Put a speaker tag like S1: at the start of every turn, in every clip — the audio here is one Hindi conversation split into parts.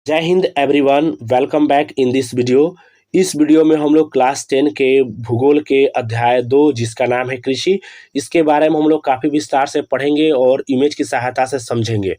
S1: जय Hind everyone, welcome back in this video. इस वीडियो में हम लोग क्लास 10 के भूगोल के अध्याय 2 जिसका नाम है कृषि, इसके बारे में हम लोग काफ़ी विस्तार से पढ़ेंगे और इमेज की सहायता से समझेंगे।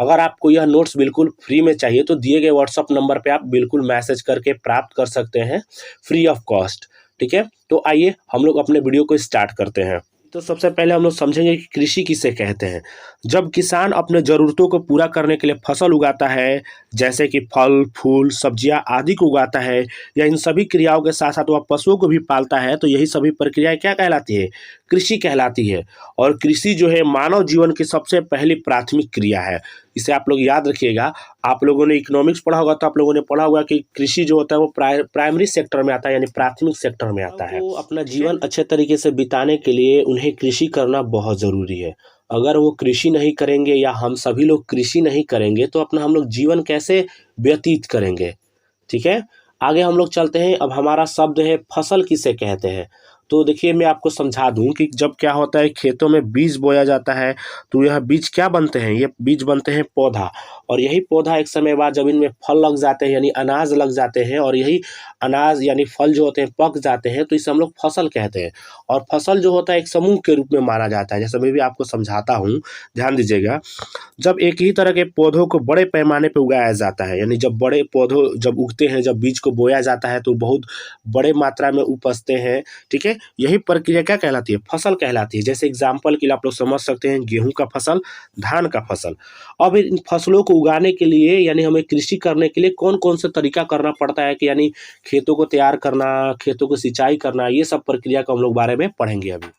S1: अगर आपको यह नोट्स बिल्कुल फ्री में चाहिए तो दिए गए व्हाट्सअप नंबर पे आप बिल्कुल मैसेज करके प्राप्त कर सकते हैं फ्री ऑफ कॉस्ट। ठीक है, तो आइए हम लोग अपने वीडियो को स्टार्ट करते हैं। तो सबसे पहले हम लोग समझेंगे कि कृषि किसे कहते हैं। जब किसान अपने ज़रूरतों को पूरा करने के लिए फसल उगाता है, जैसे कि फल फूल सब्जियां आदि को उगाता है, या इन सभी क्रियाओं के साथ साथ वह पशुओं को भी पालता है, तो यही सभी प्रक्रियाएं क्या कहलाती है? कृषि कहलाती है। और कृषि जो है मानव जीवन की सबसे पहली प्राथमिक क्रिया है। इसे आप लोग याद रखिएगा। आप लोगों ने इकोनॉमिक्स पढ़ा होगा तो आप लोगों ने पढ़ा होगा कि कृषि जो होता है वो प्राइमरी सेक्टर में आता है, यानी प्राथमिक सेक्टर में आता है। तो अपना जीवन अच्छे तरीके से बिताने के लिए उन्हें कृषि करना बहुत ज़रूरी है। अगर वो कृषि नहीं करेंगे या हम सभी लोग कृषि नहीं करेंगे तो अपना हम लोग जीवन कैसे व्यतीत करेंगे? ठीक है, आगे हम लोग चलते हैं। अब हमारा शब्द है फसल किसे कहते हैं। तो देखिए मैं आपको समझा दूं कि जब क्या होता है खेतों में बीज बोया जाता है तो यह बीज क्या बनते हैं? ये बीज बनते हैं पौधा, और यही पौधा एक समय बाद जब इनमें फल लग जाते हैं यानी अनाज लग जाते हैं, और यही अनाज यानी फल जो होते हैं पक जाते हैं, तो इसे हम लोग फसल कहते हैं। और फसल जो होता है एक समूह के रूप में माना जाता है। जैसे मैं भी आपको समझाता हूँ, ध्यान दीजिएगा। जब एक ही तरह के पौधों को बड़े पैमाने पे उगाया जाता है, यानी जब बड़े पौधों जब उगते हैं, जब बीज को बोया जाता है तो बहुत बड़े मात्रा में उपजते हैं। ठीक है, यही प्रक्रिया क्या कहलाती है? फसल कहलाती है। जैसे एग्जाम्पल के लिए आप लोग समझ सकते हैं गेहूं का फसल, धान का फसल। अब इन फसलों को उगाने के लिए यानी हमें कृषि करने के लिए कौन कौन सा तरीका करना पड़ता है कि यानी खेतों को तैयार करना, खेतों को सिंचाई करना, ये सब प्रक्रिया को हम लोग बारे में पढ़ेंगे अभी।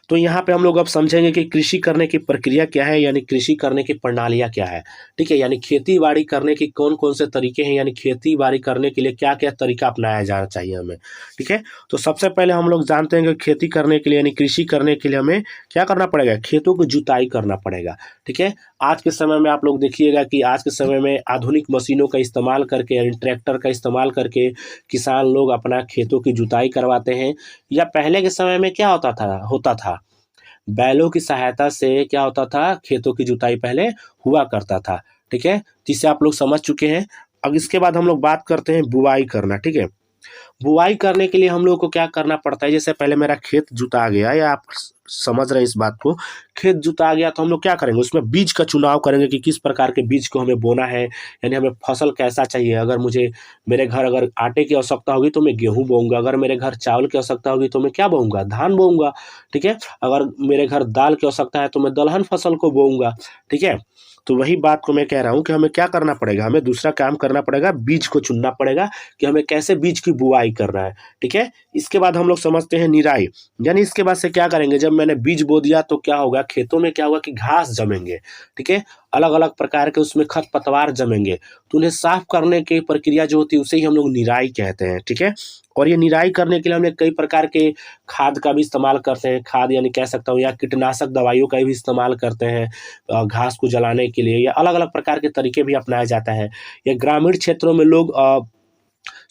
S1: तो यहाँ पे हम लोग अब समझेंगे कि कृषि करने की प्रक्रिया क्या है, यानी कृषि करने की प्रणालियाँ क्या है। ठीक है, यानी खेती बाड़ी करने की कौन कौन से तरीके हैं, यानी खेती बाड़ी करने के लिए क्या क्या तरीका अपनाया जाना चाहिए हमें। ठीक है, तो सबसे पहले हम लोग जानते हैं कि खेती करने के लिए यानी कृषि करने के लिए हमें क्या करना पड़ेगा? खेतों की जुताई करना पड़ेगा। ठीक है, आज के समय में आप लोग देखिएगा कि आज के समय में आधुनिक मशीनों का इस्तेमाल करके यानी ट्रैक्टर का इस्तेमाल करके किसान लोग अपना खेतों की जुताई करवाते हैं। या पहले के समय में क्या होता था बैलों की सहायता से क्या होता था, खेतों की जुताई पहले हुआ करता था। ठीक है, जिसे आप लोग समझ चुके हैं। अब इसके बाद हम लोग बात करते हैं बुआई करना। ठीक है, बुआई करने के लिए हम लोग को क्या करना पड़ता है? जैसे पहले मेरा खेत जुता गया, या आप समझ रहे हैं इस बात को, खेत जुता गया तो हम लोग क्या करेंगे? उसमें बीज का चुनाव करेंगे कि किस प्रकार के बीज को हमें बोना है, यानी हमें फसल कैसा चाहिए। अगर मुझे मेरे घर अगर आटे की आवश्यकता होगी तो मैं गेहूं बोऊंगा, अगर मेरे घर चावल की आवश्यकता होगी तो मैं क्या बोऊंगा? धान बोऊंगा। ठीक है, अगर मेरे घर दाल की आवश्यकता है तो मैं दलहन फसल को बोऊंगा। ठीक है, तो वही बात को मैं कह रहा हूँ कि हमें क्या करना पड़ेगा? हमें दूसरा काम करना पड़ेगा, बीज को चुनना पड़ेगा कि हमें कैसे बीज की बुआई करना है। ठीक है, इसके बाद हम लोग समझते हैं निराई, यानी इसके बाद से क्या करेंगे? जब मैंने बीज बो दिया तो क्या होगा? खेतों में क्या होगा कि घास जमेंगे। ठीक है, अलग अलग प्रकार के उसमें खरपतवार जमेंगे, तो उन्हें साफ करने की प्रक्रिया जो होती है उसे ही हम लोग निराई कहते हैं। ठीक है, और ये निराई करने के लिए हम कई प्रकार के खाद का भी इस्तेमाल करते हैं। खाद यानी कह सकता हूँ, या कीटनाशक दवाइयों का भी इस्तेमाल करते हैं घास को जलाने के लिए, या अलग अलग प्रकार के तरीके भी अपनाया जाता है। या ग्रामीण क्षेत्रों में लोग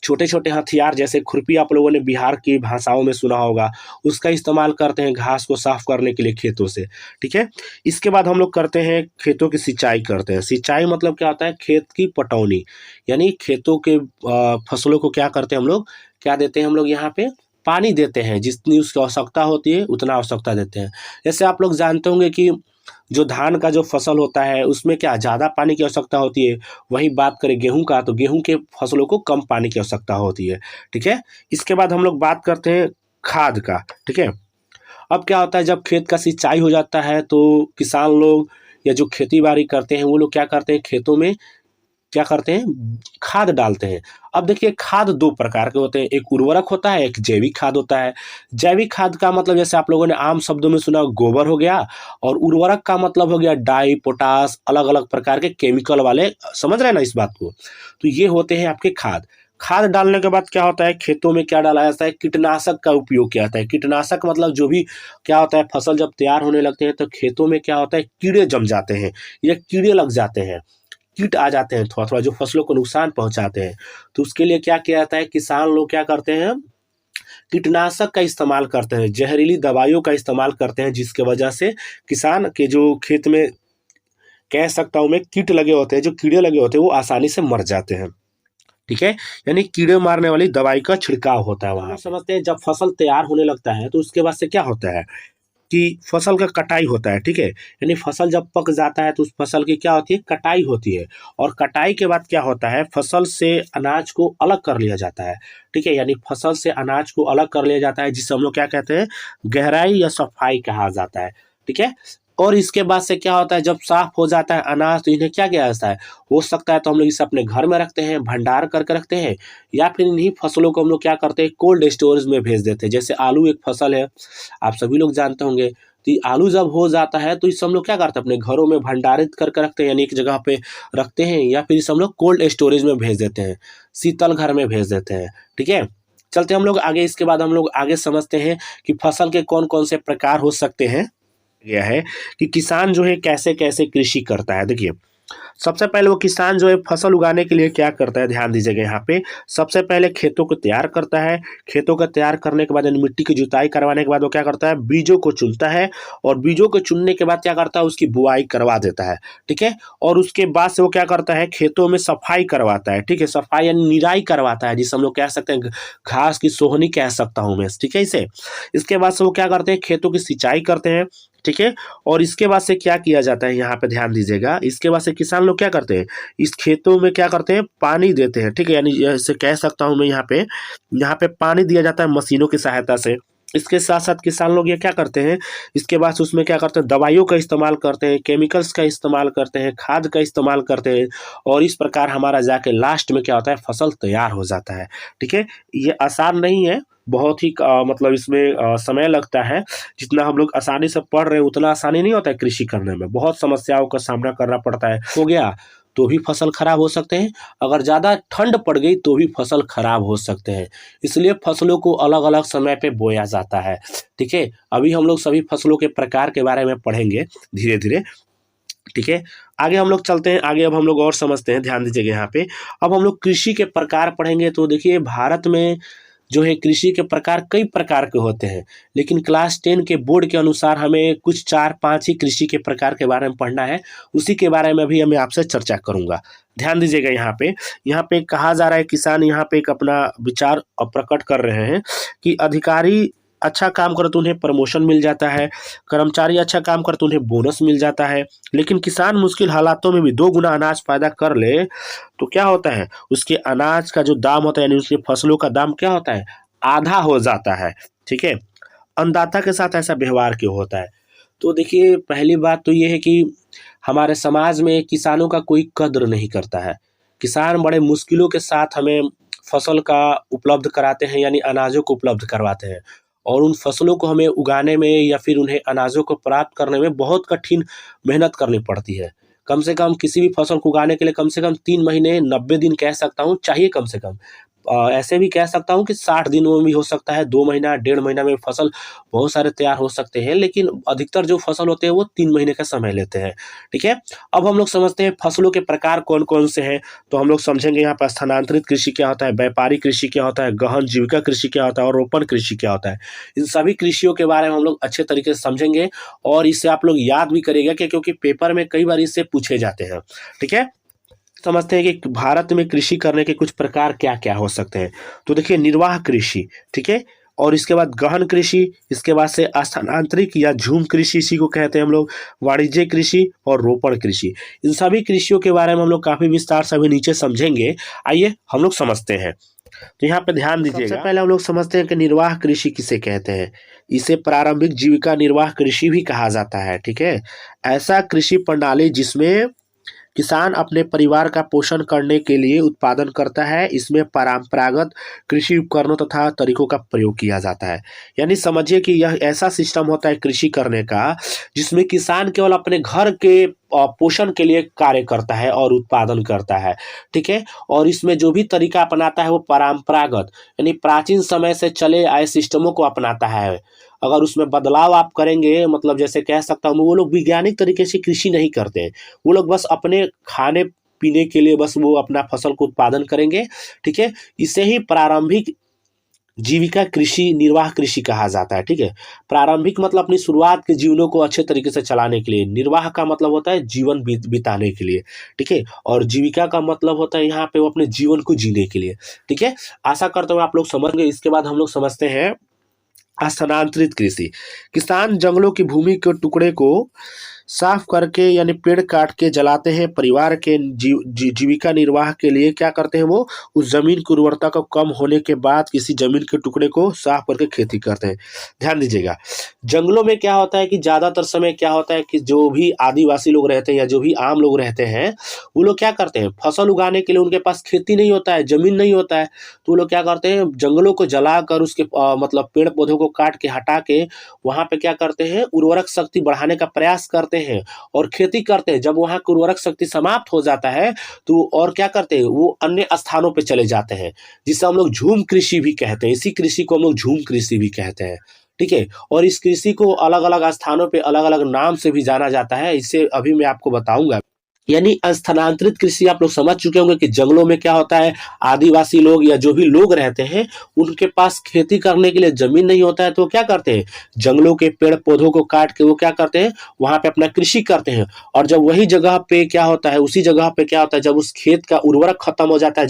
S1: छोटे छोटे हथियार जैसे खुरपी, आप लोगों ने बिहार की भाषाओं में सुना होगा, उसका इस्तेमाल करते हैं घास को साफ करने के लिए खेतों से। ठीक है, इसके बाद हम लोग करते हैं खेतों की सिंचाई करते हैं। सिंचाई मतलब क्या होता है? खेत की पटौनी, यानी खेतों के फसलों को क्या करते हैं हम लोग? क्या देते हैं हम लोग यहाँ पे? पानी देते हैं, जितनी उसकी आवश्यकता होती है उतना आवश्यकता देते हैं। जैसे आप लोग जानते होंगे कि जो धान का जो फसल होता है उसमें क्या ज़्यादा पानी की आवश्यकता होती है। वही बात करें गेहूं का, तो गेहूं के फसलों को कम पानी की आवश्यकता होती है। ठीक है, इसके बाद हम लोग बात करते हैं खाद का। ठीक है, अब क्या होता है जब खेत का सिंचाई हो जाता है तो किसान लोग या जो खेती बाड़ी करते हैं वो लोग क्या करते हैं? खेतों में क्या करते हैं? खाद डालते हैं। अब देखिए खाद 2 प्रकार के होते हैं, एक उर्वरक होता है, एक जैविक खाद होता है। जैविक खाद का मतलब जैसे आप लोगों ने आम शब्दों में सुना गोबर हो गया, और उर्वरक का मतलब हो गया डाई, पोटास, अलग-अलग प्रकार के केमिकल वाले, समझ रहे हैं ना इस बात को? तो ये होते हैं आपके खाद। खाद डालने के बाद क्या होता है? खेतों में क्या डाला जाता है? कीटनाशक का उपयोग किया जाता है। कीटनाशक मतलब जो भी क्या होता है, फसल जब तैयार होने लगते हैं तो खेतों में क्या होता है? कीड़े जम जाते हैं या कीड़े लग जाते हैं, कीट आ जाते हैं थोड़ा-थोड़ा जो फसलों को नुकसान पहुँचाते हैं। तो उसके लिए क्या किया जाता है? किसान लोग क्या करते हैं? कीटनाशक का इस्तेमाल करते हैं, जहरीली दवाइयों का इस्तेमाल करते हैं, जिसकी वजह से किसान के जो खेत में कह सकता हूँ मैं कीट लगे होते हैं, जो कीड़े लगे होते हैं वो आसानी से मर जाते हैं। ठीक है, यानी कीड़े मारने वाली दवाई का छिड़काव होता है वहाँ। समझते हैं जब फसल तैयार होने लगता है तो उसके बाद से क्या होता है कि फसल का कटाई होता है। ठीक है, यानी फसल जब पक जाता है तो उस फसल की क्या होती है, कटाई होती है। और कटाई के बाद क्या होता है, फसल से अनाज को अलग कर लिया जाता है। ठीक है, यानी फसल से अनाज को अलग कर लिया जाता है, जिसे हम लोग क्या कहते हैं, गहराई या सफाई कहा जाता है। ठीक है, और इसके बाद से क्या होता है, जब साफ हो जाता है अनाज तो इन्हें क्या किया जाता है, हो सकता है तो हम लोग इसे अपने घर में रखते हैं, भंडार करके रखते हैं, या फिर इन्हीं फसलों को हम लोग क्या करते हैं, कोल्ड स्टोरेज में भेज देते हैं। जैसे आलू एक फसल है, आप सभी लोग जानते होंगे। तो ये आलू जब हो जाता है तो इसे हम लोग क्या करते हैं, अपने घरों में भंडारित करके रखते हैं, यानी एक जगह पे रखते हैं, या फिर इसे हम लोग कोल्ड स्टोरेज में भेज देते हैं, शीतल घर में भेज देते हैं। ठीक है, चलते हम लोग आगे। इसके बाद हम लोग आगे समझते हैं कि फसल के कौन कौन से प्रकार हो सकते हैं। गया है कि किसान जो है कैसे कैसे कृषि करता है। देखिए, सबसे पहले वो किसान जो है फसल उगाने के लिए क्या करता है, ध्यान दीजिएगा यहाँ पे। सबसे पहले खेतों को तैयार करता है। खेतों को तैयार करने के बाद यानी मिट्टी की जुताई करवाने के बाद वो क्या करता है, बीजों को चुनता है, और बीजों को चुनने के बाद क्या करता है, उसकी बुआई करवा देता है। ठीक है, और उसके बाद से वो क्या करता है, खेतों में सफाई करवाता है। ठीक है, सफाई यानी निराई करवाता है, जिसे हम लोग कह सकते हैं घास की सोहनी कह सकता हूँ मैं। ठीक है, इसे इसके बाद से वो क्या करते हैं, खेतों की सिंचाई करते हैं। ठीक है, और इसके बाद से क्या किया जाता है, यहाँ पे ध्यान दीजिएगा। इसके बाद से किसान लोग क्या करते हैं, इस खेतों में क्या करते हैं, पानी देते हैं। ठीक है, यानी जैसे कह सकता हूँ मैं, यहाँ पे पानी दिया जाता है मशीनों की सहायता से। इसके साथ साथ किसान लोग ये क्या करते हैं, इसके बाद उसमें क्या करते हैं, दवाइयों का इस्तेमाल करते हैं, केमिकल्स का इस्तेमाल करते हैं, खाद का इस्तेमाल करते हैं, और इस प्रकार हमारा जाके लास्ट में क्या होता है, फसल तैयार हो जाता है। ठीक है, ये आसान नहीं है, बहुत ही मतलब इसमें समय लगता है। जितना हम लोग आसानी से पढ़ रहे हैं उतना आसानी नहीं होता है कृषि करने में, बहुत समस्याओं का सामना करना पड़ता है। हो गया तो भी फसल खराब हो सकते हैं, अगर ज़्यादा ठंड पड़ गई तो भी फसल खराब हो सकते हैं। इसलिए फसलों को अलग अलग समय पे बोया जाता है। ठीक है, अभी हम लोग सभी फसलों के प्रकार के बारे में पढ़ेंगे धीरे धीरे। ठीक है, आगे हम लोग चलते हैं, आगे अब हम लोग और समझते हैं, ध्यान दीजिएगा यहाँ पे। अब हम लोग कृषि के प्रकार पढ़ेंगे। तो देखिए, भारत में जो है कृषि के प्रकार कई प्रकार के होते हैं, लेकिन क्लास 10 के बोर्ड के अनुसार हमें कुछ 4-5 ही कृषि के प्रकार के बारे में पढ़ना है। उसी के बारे में अभी मैं आपसे चर्चा करूंगा। ध्यान दीजिएगा यहाँ पे कहा जा रहा है, किसान यहाँ पे एक अपना विचार प्रकट कर रहे हैं कि अधिकारी अच्छा काम करे तो उन्हें प्रमोशन मिल जाता है, कर्मचारी अच्छा काम करे तो उन्हें बोनस मिल जाता है, लेकिन किसान मुश्किल हालातों में भी 2 गुना अनाज पैदा कर ले तो क्या होता है, उसके अनाज का जो दाम होता है, यानी उसकी फसलों का दाम क्या होता है, आधा हो जाता है। ठीक है, अन्नदाता के साथ ऐसा व्यवहार क्यों होता है? तो देखिए, पहली बात तो ये है कि हमारे समाज में किसानों का कोई कद्र नहीं करता है। किसान बड़े मुश्किलों के साथ हमें फसल का उपलब्ध कराते हैं, यानी अनाजों को उपलब्ध करवाते हैं, और उन फसलों को हमें उगाने में या फिर उन्हें अनाजों को प्राप्त करने में बहुत कठिन मेहनत करनी पड़ती है। कम से कम किसी भी फसल को उगाने के लिए कम से कम 3 महीने 90 दिन कह सकता हूँ चाहिए कम से कम। ऐसे भी कह सकता हूँ कि 60 दिनों में भी हो सकता है, 2 महीना, डेढ़ महीना में फसल बहुत सारे तैयार हो सकते हैं, लेकिन अधिकतर जो फसल होते हैं वो 3 महीने का समय लेते हैं। ठीक है, अब हम लोग समझते हैं फसलों के प्रकार कौन-कौन से हैं। तो हम लोग समझेंगे यहाँ पर स्थानांतरित कृषि क्या होता है, व्यापारिक कृषि क्या होता है, गहन जीविका कृषि क्या होता है, और रोपण कृषि क्या होता है। इन सभी कृषियों के बारे में हम लोग अच्छे तरीके से समझेंगे, और इससे आप लोग याद भी करिएगा कि क्योंकि पेपर में कई बार इससे पूछे जाते हैं। ठीक है, समझते हैं कि भारत में कृषि करने के कुछ प्रकार क्या-क्या हो सकते हैं। तो देखिए, निर्वाह कृषि, ठीक है, और इसके बाद गहन कृषि, इसके बाद से स्थानांतरित या झूम कृषि, इसी को कहते हैं हम लोग, वाणिज्य कृषि और रोपण कृषि। इन सभी कृषियों के बारे में हम लोग काफ़ी विस्तार से अभी नीचे समझेंगे। आइए हम लोग समझते हैं। तो यहाँ पे ध्यान दीजिएगा, सबसे पहले हम लोग समझते हैं कि निर्वाह कृषि किसे कहते हैं। इसे प्रारंभिक जीविका निर्वाह कृषि भी कहा जाता है। ठीक है, ऐसा कृषि प्रणाली जिसमें किसान अपने परिवार का पोषण करने के लिए उत्पादन करता है। इसमें परंपरागत कृषि उपकरणों तथा तरीकों का प्रयोग किया जाता है। यानी समझिए कि यह ऐसा सिस्टम होता है कृषि करने का, जिसमें किसान केवल अपने घर के पोषण के लिए कार्य करता है और उत्पादन करता है। ठीक है, और इसमें जो भी तरीका अपनाता है वो परंपरागत यानी प्राचीन समय से चले आए सिस्टमों को अपनाता है। अगर उसमें बदलाव आप करेंगे, मतलब जैसे कह सकता हूँ, वो लोग वैज्ञानिक तरीके से कृषि नहीं करते हैं। वो लोग बस अपने खाने पीने के लिए बस वो अपना फसल को उत्पादन करेंगे। ठीक है, इसे ही प्रारंभिक जीविका कृषि निर्वाह कृषि कहा जाता है। ठीक है, प्रारंभिक मतलब अपनी शुरुआत के जीवनों को अच्छे तरीके से चलाने के लिए, निर्वाह का मतलब होता है जीवन बिताने के लिए। ठीक है, और जीविका का मतलब होता है यहाँ पे वो अपने जीवन को जीने के लिए। ठीक है, आशा करता हूँ आप लोग समझ गए। इसके बाद हम लोग समझते हैं स्थानांतरित कृषि। किसान जंगलों की भूमि के टुकड़े को साफ करके यानी पेड़ काट के जलाते हैं। परिवार के जीविका निर्वाह के लिए क्या करते हैं, वो उस जमीन की उर्वरता को कम होने के बाद किसी जमीन के टुकड़े को साफ करके खेती करते हैं। ध्यान दीजिएगा, जंगलों में क्या होता है कि ज्यादातर समय क्या होता है कि जो भी आदिवासी लोग रहते हैं या जो भी आम लोग रहते हैं, वो लोग क्या करते हैं, फसल उगाने के लिए उनके पास खेती नहीं होता है, जमीन नहीं होता है, तो वो लोग क्या करते हैं, जंगलों को जलाकर उसके मतलब पेड़ पौधों को काट के हटा के वहां पे क्या करते हैं, उर्वरक शक्ति बढ़ाने का प्रयास करते हैं और खेती करते हैं। जब वहां की उर्वरक शक्ति समाप्त हो जाता है तो और क्या करते हैं, वो अन्य स्थानों पे चले जाते हैं, जिसे हम लोग झूम कृषि भी कहते हैं। इसी कृषि को हम लोग झूम कृषि भी कहते हैं। ठीक है, और इस कृषि को अलग अलग स्थानों पे अलग अलग नाम से भी जाना जाता है, इसे अभी मैं आपको बताऊंगा। यानी स्थानांतरित कृषि आप लोग समझ चुके होंगे कि जंगलों में क्या होता है, आदिवासी लोग या जो भी लोग रहते हैं उनके पास खेती करने के लिए जमीन नहीं होता है, तो क्या करते हैं, जंगलों के पेड़ पौधों को काट के वो क्या करते हैं, वहां पे अपना कृषि करते हैं। और जब वही जगह पे क्या होता है, उसी जगह पे क्या होता है, जब उस खेत का उर्वरक खत्म हो जाता है,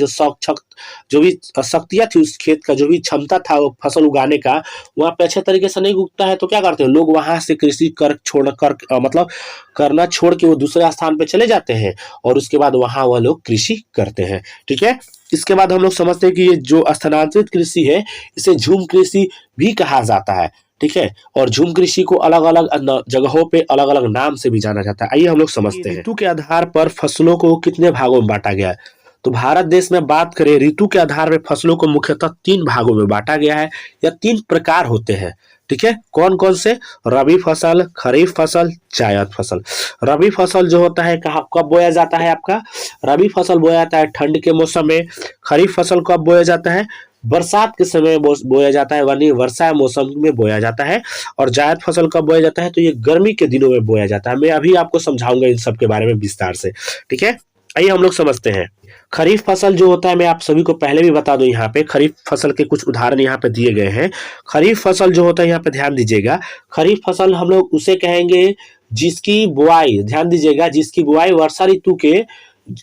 S1: जो भी शक्तियां थी उस खेत का, जो भी क्षमता था वो फसल उगाने का, वहां पे अच्छे तरीके से नहीं उगता है, तो क्या करते हैं लोग, वहां से कृषि कर छोड़ कर मतलब करना छोड़ के वो दूसरे स्थान पे चले जाते हैं और उसके बाद वहां वह लोग कृषि करते हैं। ठीक है, इसके बाद हम लोग समझते हैं कि ये जो स्थानांतरित कृषि है इसे झूम कृषि भी कहा जाता है। ठीक है, और झूम कृषि को अलग अलग जगहों पे अलग अलग नाम से भी जाना जाता है। आइए हम लोग समझते हैं ऋतु के आधार पर फसलों को कितने भागों में बांटा गया है। तो भारत देश में बात करें, ऋतु के आधार पर फसलों को मुख्यतः 3 भागों में बांटा गया है या 3 प्रकार होते हैं। ठीक है, कौन कौन से, रबी फसल, खरीफ फसल, जायद फसल। रबी फसल जो होता है कहाँ कब बोया जाता है, आपका रबी फसल बोया जाता है ठंड के मौसम में। खरीफ फसल कब बोया जाता है, बरसात के समय बोया जाता है, यानी वर्षा मौसम में बोया जाता है। और जायद फसल कब बोया जाता है, तो ये गर्मी के दिनों में बोया जाता है। मैं अभी आपको समझाऊंगा इन सब के बारे में विस्तार से। ठीक है, आइए हम लोग समझते हैं। खरीफ फसल जो होता है, मैं आप सभी को पहले भी बता दूं, यहाँ पे खरीफ फसल के कुछ उदाहरण यहाँ पे दिए गए हैं। खरीफ फसल जो होता है, यहाँ पे ध्यान दीजिएगा, खरीफ फसल हम लोग उसे कहेंगे जिसकी बुआई, ध्यान दीजिएगा, जिसकी बुआई वर्षा ऋतु के,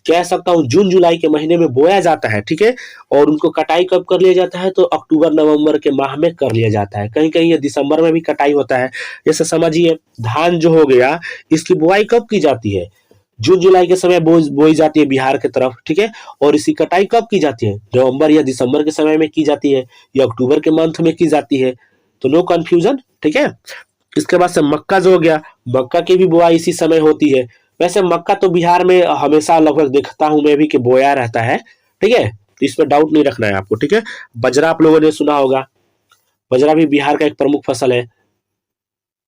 S1: कह सकता हूँ जून जुलाई के महीने में बोया जाता है। ठीक है, और उनको कटाई कब कर लिया जाता है, तो अक्टूबर नवंबर के माह में कर लिया जाता है। कहीं कहीं ये दिसंबर में भी कटाई होता है। जैसे समझिए धान जो हो गया, इसकी बुआई कब की जाती है, जून जुलाई के समय बोई जाती है बिहार के तरफ। ठीक है, और इसकी कटाई कब की जाती है, नवंबर या दिसंबर के समय में की जाती है या अक्टूबर के मंथ में की जाती है। तो नो कंफ्यूजन। ठीक है, इसके बाद से मक्का जो हो गया, मक्का की भी बुआई इसी समय होती है। वैसे मक्का तो बिहार में हमेशा लगभग देखता हूं मैं भी कि बोया रहता है। ठीक है, तो इस पर डाउट नहीं रखना है आपको। ठीक है, बजरा आप लोगों ने सुना होगा, बजरा भी बिहार का एक प्रमुख फसल है।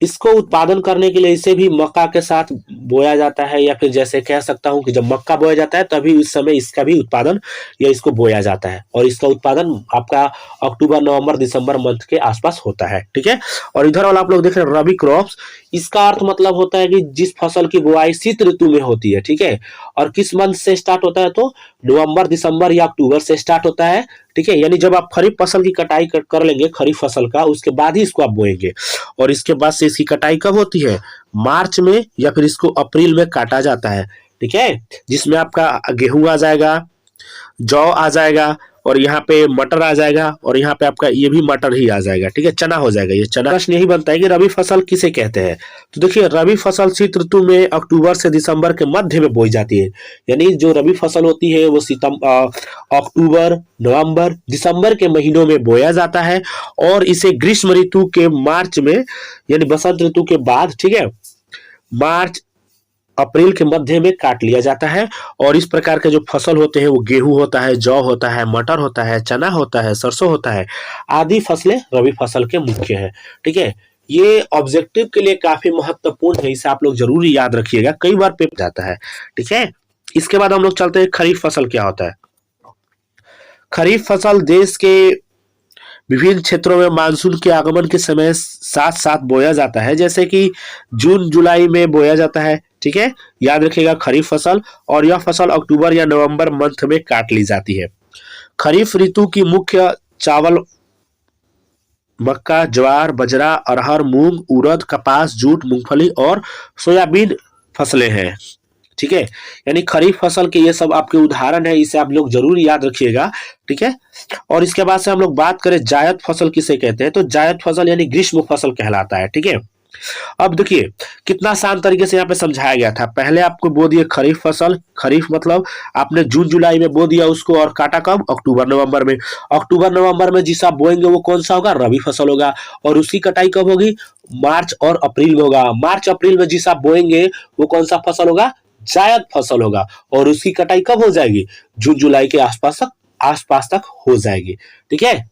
S1: इसको उत्पादन करने के लिए इसे भी मक्का के साथ बोया जाता है, या फिर जैसे कह सकता हूं कि जब मक्का बोया जाता है तभी उस समय इसका भी उत्पादन या इसको बोया जाता है, और इसका उत्पादन आपका अक्टूबर नवंबर दिसंबर मंथ के आसपास होता है। ठीक है, और इधर वाला आप लोग देख रहे हैं रबी क्रॉप्स, इसका अर्थ मतलब होता है कि जिस फसल की बुआई शीत ऋतु में होती है। ठीक है, और किस मंथ से स्टार्ट होता है, तो नवंबर दिसंबर या अक्टूबर से स्टार्ट होता है। ठीक है, यानी जब आप खरीफ फसल की कटाई कर लेंगे खरीफ फसल का, उसके बाद ही इसको आप बोएंगे। और इसके बाद से इसकी कटाई कब होती है, मार्च में, या फिर इसको अप्रैल में काटा जाता है। ठीक है, जिसमें आपका गेहूं आ जाएगा, जौ आ जाएगा, और यहाँ पे मटर आ जाएगा, और यहाँ पे आपका ये भी मटर ही आ जाएगा। ठीक है, चना हो जाएगा ये चना। प्रश्न यही बनता है कि रबी फसल किसे कहते हैं। तो देखिए, रबी फसल शीत ऋतु में अक्टूबर से दिसंबर के मध्य में बोई जाती है। यानी जो रबी फसल होती है वो अक्टूबर नवंबर दिसंबर के महीनों में बोया जाता है, और इसे ग्रीष्म ऋतु के मार्च में, यानी बसंत ऋतु के बाद, ठीक है, मार्च अप्रैल के मध्य में काट लिया जाता है। और इस प्रकार के जो फसल होते हैं वो गेहूं होता है, जौ होता है, मटर होता है, चना होता है, सरसों होता है, आदि फसलें रबी फसल के मुख्य हैं। ठीक है, ये ऑब्जेक्टिव के लिए काफी महत्वपूर्ण है, इसे आप लोग जरूर याद रखिएगा, कई बार पेपर जाता है। ठीक है, इसके बाद हम लोग चलते हैं खरीफ फसल क्या होता है। खरीफ फसल देश के विभिन्न क्षेत्रों में मानसून के आगमन के समय साथ साथ बोया जाता है, जैसे कि जून जुलाई में बोया जाता है। ठीक है, याद रखिएगा खरीफ फसल, और यह फसल अक्टूबर या नवंबर मंथ में काट ली जाती है। खरीफ ऋतु की मुख्य चावल मक्का, ज्वार, बाजरा, अरहर, मूंग, उड़द, कपास, जूट, मूंगफली और सोयाबीन फसलें हैं। ठीक है, यानी खरीफ फसल के ये सब आपके उदाहरण है, इसे आप लोग जरूर याद रखिएगा। ठीक है, और इसके बाद से हम लोग बात करें जायद फसल किसे कहते हैं, तो जायद फसल यानी ग्रीष्म फसल कहलाता है। ठीक है, अब देखिए कितना आसान तरीके से यहाँ पे समझाया गया था। पहले आपको बो दिए खरीफ फसल, खरीफ मतलब आपने जून जुलाई में बो दिया उसको और काटा कब, अक्टूबर नवंबर में। अक्टूबर नवंबर में जिस आप बोएंगे वो कौन सा होगा, रबी फसल होगा। और उसकी कटाई कब होगी, मार्च और अप्रैल में होगा। मार्च अप्रैल में जिस आप बोएंगे वो कौन सा फसल होगा, जायद फसल होगा। और उसकी कटाई कब हो जाएगी, जून जुलाई के आसपास तक हो जाएगी। ठीक है,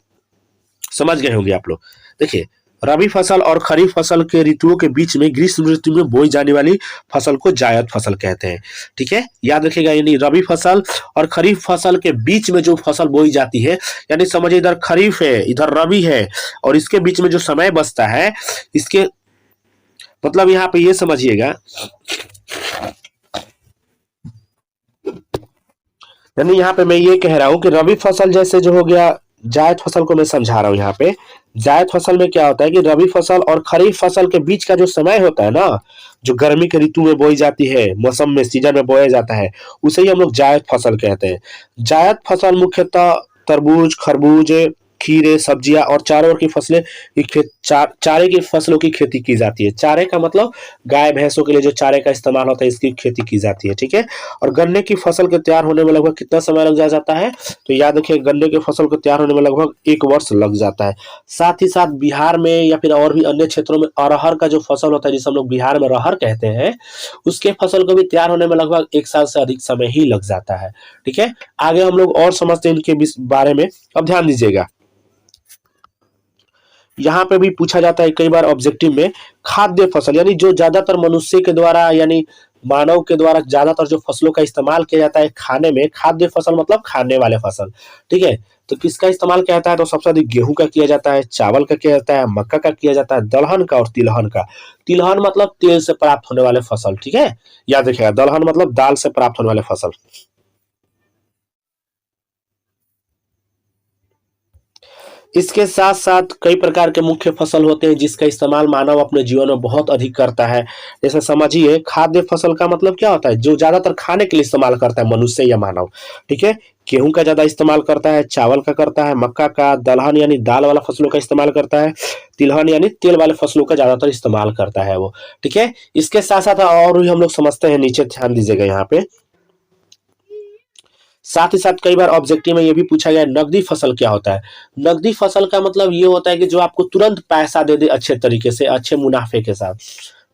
S1: समझ गए होंगे आप लोग। देखिए रबी फसल और खरीफ फसल के ऋतुओं के बीच में ग्रीष्म ऋतु में बोई जाने वाली फसल को जायद फसल कहते हैं। ठीक है, याद रखिएगा, यानी रबी फसल और खरीफ फसल के बीच में जो फसल बोई जाती है, यानी समझिए इधर खरीफ है इधर रबी है और इसके बीच में जो समय बचता है, इसके मतलब यहाँ पे ये समझिएगा, यानी यहाँ पे मैं ये कह रहा हूँ कि रबी फसल जैसे जो हो गया, जायद फसल को मैं समझा रहा हूँ यहाँ पे। जायद फसल में क्या होता है कि रबी फसल और खरीफ फसल के बीच का जो समय होता है ना, जो गर्मी के ऋतु में बोई जाती है, मौसम में सीजन में बोया जाता है, उसे ही हम लोग जायद फसल कहते हैं। जायद फसल मुख्यतः तरबूज, खरबूज, खीरे, सब्जियां और चारों की फसलें की चारे की फसलों की खेती की जाती है। चारे का मतलब गाय भैंसों के लिए जो चारे का इस्तेमाल होता है, इसकी खेती की जाती है। ठीक है, और गन्ने की फसल के तैयार होने में लगभग कितना समय लग जाता है, तो याद रखिए गन्ने की फसल को तैयार होने में लगभग 1 वर्ष लग जाता है। साथ ही साथ बिहार में या फिर और भी अन्य क्षेत्रों में अरहर का जो फसल होता है, जिसे हम लोग बिहार में रहर कहते हैं, उसके फसल को भी तैयार होने में लगभग 1 साल से अधिक समय ही लग जाता है। ठीक है, आगे हम लोग और समझते हैं इनके बारे में। अब ध्यान दीजिएगा, यहाँ पे भी पूछा जाता है कई बार ऑब्जेक्टिव में, खाद्य फसल यानी जो ज्यादातर मनुष्य के द्वारा यानी मानव के द्वारा ज्यादातर जो फसलों का इस्तेमाल किया जाता है खाने में, खाद्य फसल मतलब खाने वाले फसल। ठीक है, तो किसका इस्तेमाल किया जाता है, तो सबसे अधिक गेहूं का किया जाता है, चावल का किया जाता है, मक्का का किया जाता है, दलहन का और तिलहन का। तिलहन मतलब तेल से प्राप्त होने वाले फसल। ठीक है, याद रखिएगा, दलहन मतलब दाल से प्राप्त होने वाले फसल। इसके साथ साथ कई प्रकार के मुख्य फसल होते हैं जिसका इस्तेमाल मानव अपने जीवन में बहुत अधिक करता है। जैसे समझिए, खाद्य फसल का मतलब क्या होता है, जो ज्यादातर खाने के लिए इस्तेमाल करता है मनुष्य या मानव। ठीक है, गेहूं का ज्यादा इस्तेमाल करता है, चावल का करता है, मक्का का, दलहन यानी दाल वाला फसलों का इस्तेमाल करता है, तिलहन यानी तेल वाले फसलों का ज्यादातर इस्तेमाल करता है वो। ठीक है, इसके साथ साथ और भी हम लोग समझते हैं, नीचे ध्यान दीजिएगा यहाँ पे। साथ ही साथ कई बार ऑब्जेक्टिव में ये भी पूछा गया नकदी फसल क्या होता है। नकदी फसल का मतलब ये होता है कि जो आपको तुरंत पैसा दे दे अच्छे तरीके से, अच्छे मुनाफे के साथ।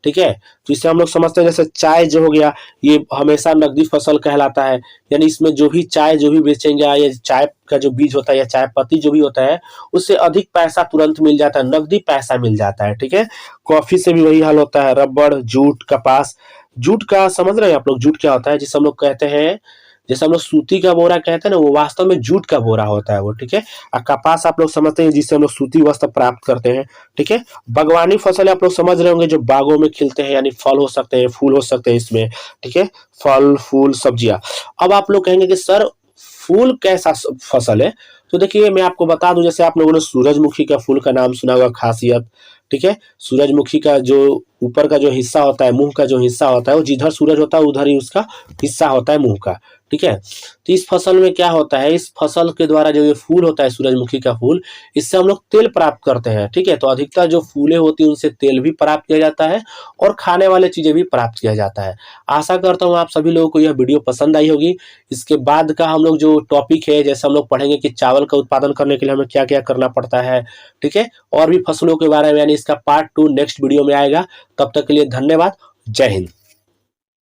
S1: ठीक है, तो इससे हम लोग समझते हैं, जैसे चाय जो हो गया, ये हमेशा नकदी फसल कहलाता है। यानी इसमें जो भी चाय जो भी बेचेंगे, या चाय का जो बीज होता है या चाय पत्ती जो भी होता है, उससे अधिक पैसा तुरंत मिल जाता है, नकदी पैसा मिल जाता है। ठीक है, कॉफी से भी वही हाल होता है, रबड़, जूट, कपास। जूट का समझ रहे हैं आप लोग, जूट क्या होता है, जिसे हम लोग कहते हैं, जैसे हम लोग सूती का बोरा कहते हैं ना, वो वास्तव में जूट का बोरा होता है वो। ठीक है, और कपास आप लोग समझते हैं जिससे हम लोग सूती वस्त्र प्राप्त करते हैं। ठीक है, बागवानी फसल आप लोग समझ रहे होंगे, जो बागों में खिलते हैं, यानी फल हो सकते हैं, फूल हो सकते हैं इसमें। ठीक है, फल, फूल, सब्जियां। अब आप लोग कहेंगे कि सर फूल कैसा फसल है, तो देखिए मैं आपको बता दूं, जैसे आप लोगों ने सूरजमुखी का फूल का नाम सुना होगा, खासियत। ठीक है, सूरजमुखी का जो ऊपर का जो हिस्सा होता है, मुंह का जो हिस्सा होता है, वो जिधर सूरज होता है उधर ही उसका हिस्सा होता है मुंह का। ठीक है, तो इस फसल में क्या होता है, इस फसल के द्वारा जो ये फूल होता है सूरजमुखी का फूल, इससे हम लोग तेल प्राप्त करते हैं। ठीक है, तो अधिकतर जो फूलें होती हैं उनसे तेल भी प्राप्त किया जाता है और खाने वाले चीजें भी प्राप्त किया जाता है। आशा करता हूँ आप सभी लोगों को यह वीडियो पसंद आई होगी। इसके बाद का हम लोग जो टॉपिक है, जैसे हम लोग पढ़ेंगे कि चावल का उत्पादन करने के लिए हमें क्या क्या करना पड़ता है। ठीक है, और भी फसलों के बारे में, यानी इसका पार्ट 2 नेक्स्ट वीडियो में आएगा। तब तक के लिए धन्यवाद, जय हिंद।